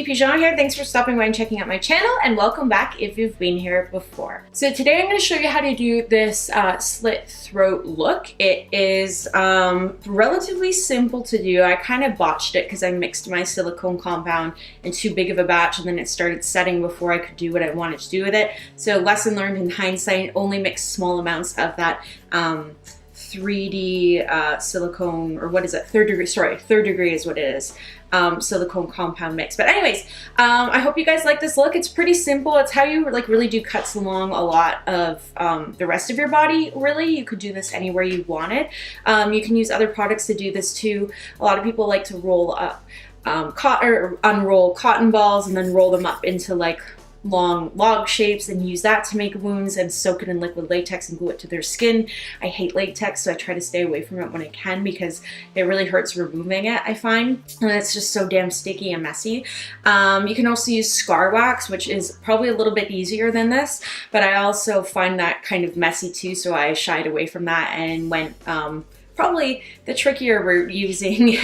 Pigeon here. Thanks for stopping by and checking out my channel, and welcome back if you've been here before. So today I'm going to show you how to do this slit throat look. It is relatively simple to do. I kind of botched it because I mixed my silicone compound in too big of a batch and then it started setting before I could do what I wanted to do with it. So lesson learned in hindsight, only mix small amounts of that 3D silicone, or what is it? Third degree is what it is. Silicone compound mix. But anyways, I hope you guys like this look. It's pretty simple. It's how you like really do cuts along a lot of the rest of your body. Really, you could do this anywhere you want it. You can use other products to do this too. A lot of people like to roll up or unroll cotton balls and then roll them up into like long log shapes and use that to make wounds and soak it in liquid latex and glue it to their skin. I hate latex, so I try to stay away from it when I can because it really hurts removing it, I find, and it's just so damn sticky and messy. You can also use scar wax, which is probably a little bit easier than this, but I also find that kind of messy too, so I shied away from that and went probably the trickier route using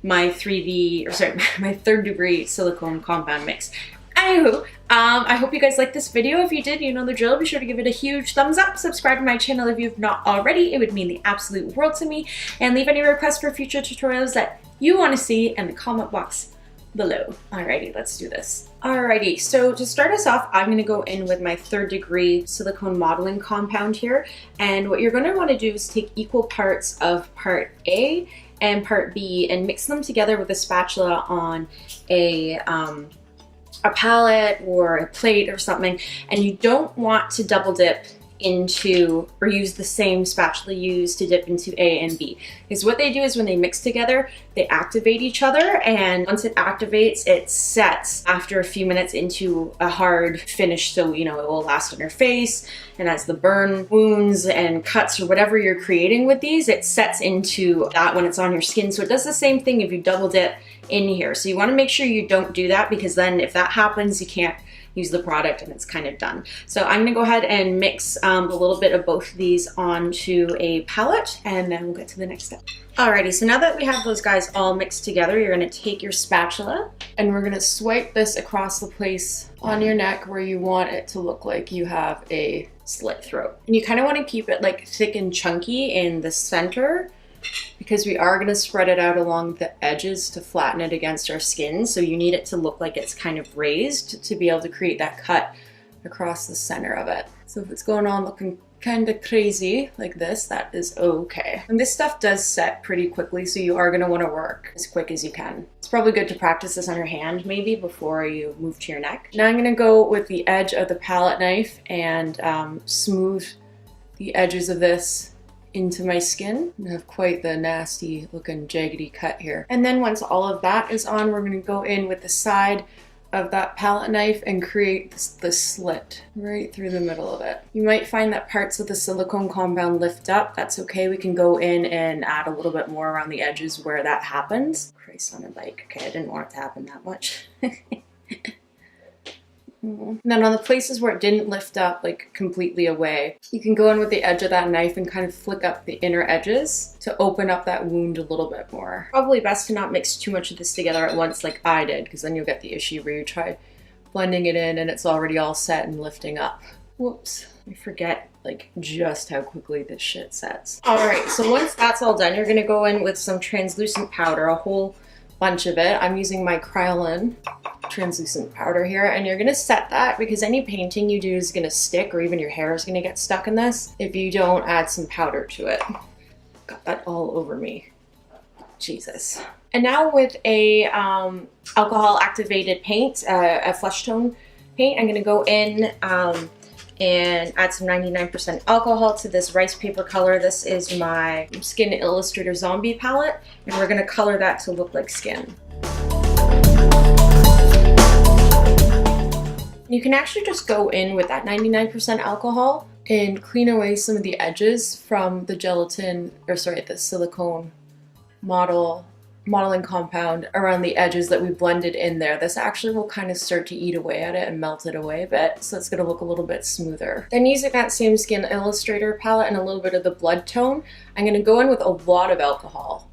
my third degree silicone compound mix. Anywho, I hope you guys liked this video. If you did, you know the drill. Be sure to give it a huge thumbs up. Subscribe to my channel if you've not already. It would mean the absolute world to me. And leave any requests for future tutorials that you want to see in the comment box below. Alrighty, let's do this. Alrighty, so to start us off, I'm going to go in with my third degree silicone modeling compound here. And what you're going to want to do is take equal parts of part A and part B and mix them together with a spatula on a palette or a plate or something, and you don't want to double dip into or use the same spatula used to dip into A and B, because what they do is when they mix together they activate each other, and once it activates it sets after a few minutes into a hard finish, so you know it will last on your face, and as the burn wounds and cuts or whatever you're creating with these, it sets into that when it's on your skin. So it does the same thing if you double dip in here. So you want to make sure you don't do that, because then if that happens you can't use the product and it's kind of done. So I'm going to go ahead and mix a little bit of both of these onto a palette, and then we'll get to the next step. Alrighty, so now that we have those guys all mixed together, you're going to take your spatula and we're going to swipe this across the place on your neck where you want it to look like you have a slit throat. And you kind of want to keep it like thick and chunky in the center, because we are going to spread it out along the edges to flatten it against our skin. So you need it to look like it's kind of raised to be able to create that cut across the center of it. So if it's going on looking kind of crazy like this, that is okay. And this stuff does set pretty quickly, so you are going to want to work as quick as you can. It's probably good to practice this on your hand maybe before you move to your neck. Now I'm going to go with the edge of the palette knife and smooth the edges of this into my skin. I have quite the nasty looking jaggedy cut here. And then once all of that is on, we're going to go in with the side of that palette knife and create the slit right through the middle of it. You might find that parts of the silicone compound lift up. That's okay. We can go in and add a little bit more around the edges where that happens. Christ on a bike. Okay, I didn't want it to happen that much. And then on the places where it didn't lift up like completely away, you can go in with the edge of that knife and kind of flick up the inner edges to open up that wound a little bit more. Probably best to not mix too much of this together at once like I did, because then you'll get the issue where you try blending it in and it's already all set and lifting up. Whoops, I forget like just how quickly this shit sets. Alright, so once that's all done, you're going to go in with some translucent powder, a whole bunch of it. I'm using my Kryolan translucent powder here, and you're going to set that because any painting you do is going to stick, or even your hair is going to get stuck in this if you don't add some powder to it. Got that all over me. Jesus. And now with a alcohol activated paint, a flesh tone paint, I'm going to go in and add some 99% alcohol to this Ricepaper color. This is my Skin Illustrator Zombie Palette, and we're going to color that to look like skin. You can actually just go in with that 99% alcohol and clean away some of the edges from the gelatin, or sorry, the silicone modeling compound around the edges that we blended in there. This actually will kind of start to eat away at it and melt it away a bit, so it's going to look a little bit smoother. Then using that same Skin Illustrator palette and a little bit of the blood tone, I'm going to go in with a lot of alcohol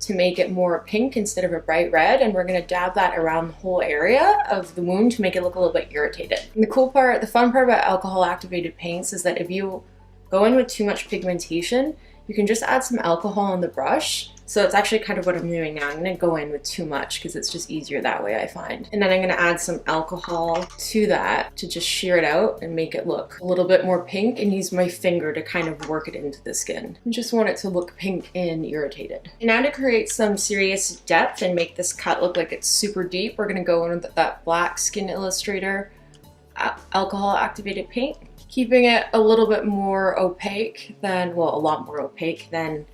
to make it more pink instead of a bright red, and we're gonna dab that around the whole area of the wound to make it look a little bit irritated. And the cool part, the fun part about alcohol activated paints is that if you go in with too much pigmentation, you can just add some alcohol on the brush. So it's actually kind of what I'm doing now. I'm gonna go in with too much because it's just easier that way, I find. And then I'm gonna add some alcohol to that to just shear it out and make it look a little bit more pink, and use my finger to kind of work it into the skin. I just want it to look pink and irritated. And now to create some serious depth and make this cut look like it's super deep, we're gonna go in with that black Skin Illustrator alcohol activated paint, keeping it a little bit more opaque than, well, a lot more opaque than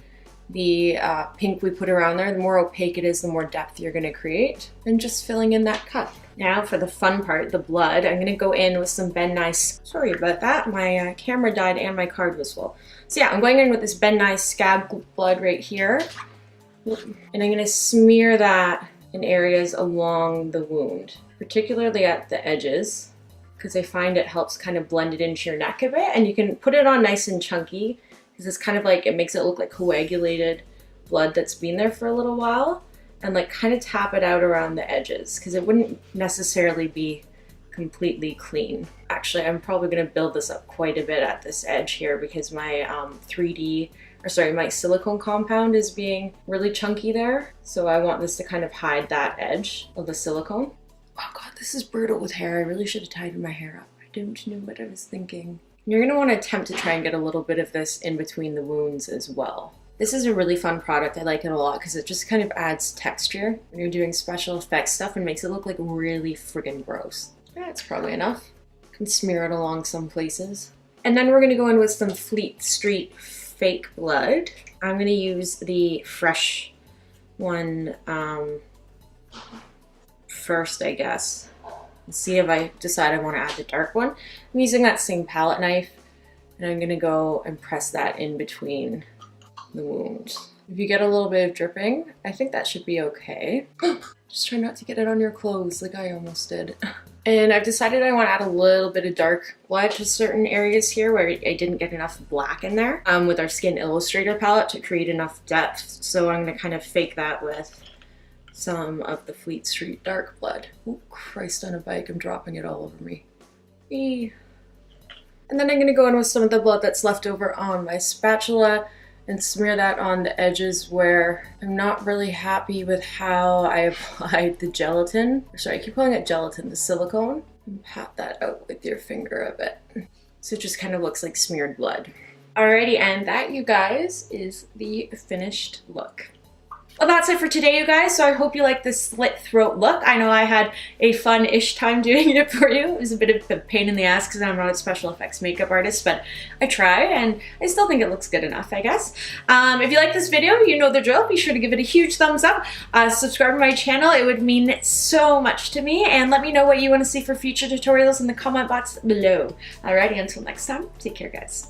the pink we put around there. The more opaque it is, the more depth you're gonna create, and just filling in that cut. Now for the fun part, the blood, I'm gonna go in with some Ben Nice, sorry about that, my camera died and my card was full. So yeah, I'm going in with this Ben Nice Scab Blood right here, and I'm gonna smear that in areas along the wound, particularly at the edges, because I find it helps kind of blend it into your neck a bit, and you can put it on nice and chunky, because it's kind of like, it makes it look like coagulated blood that's been there for a little while, and like kind of tap it out around the edges, because it wouldn't necessarily be completely clean. Actually, I'm probably going to build this up quite a bit at this edge here, because my my silicone compound is being really chunky there, so I want this to kind of hide that edge of the silicone. Oh god, this is brutal with hair. I really should have tied my hair up. I don't know what I was thinking. You're going to want to attempt to try and get a little bit of this in between the wounds as well. This is a really fun product. I like it a lot because it just kind of adds texture when you're doing special effects stuff and makes it look like really friggin' gross. That's probably enough. You can smear it along some places. And then we're going to go in with some Fleet Street Fake Blood. I'm going to use the fresh one first, I guess. See if I decide I want to add the dark one. I'm using that same palette knife, and I'm gonna go and press that in between the wounds. If you get a little bit of dripping, I think that should be okay. Just try not to get it on your clothes like I almost did. And I've decided I want to add a little bit of dark blood to certain areas here where I didn't get enough black in there with our Skin Illustrator palette to create enough depth. So I'm gonna kind of fake that with some of the Fleet Street Dark Blood. Oh Christ, on a bike, I'm dropping it all over me. Eee. And then I'm going to go in with some of the blood that's left over on my spatula and smear that on the edges where I'm not really happy with how I applied the gelatin. Sorry, I keep calling it gelatin, the silicone. And pat that out with your finger a bit. So it just kind of looks like smeared blood. Alrighty, and that, you guys, is the finished look. Well, that's it for today, you guys. So I hope you like this slit throat look. I know I had a fun-ish time doing it for you. It was a bit of a pain in the ass because I'm not a special effects makeup artist, but I try, and I still think it looks good enough, I guess. If you like this video, you know the drill. Be sure to give it a huge thumbs up. Subscribe to my channel. It would mean so much to me. And let me know what you want to see for future tutorials in the comment box below. Alrighty, until next time, take care, guys.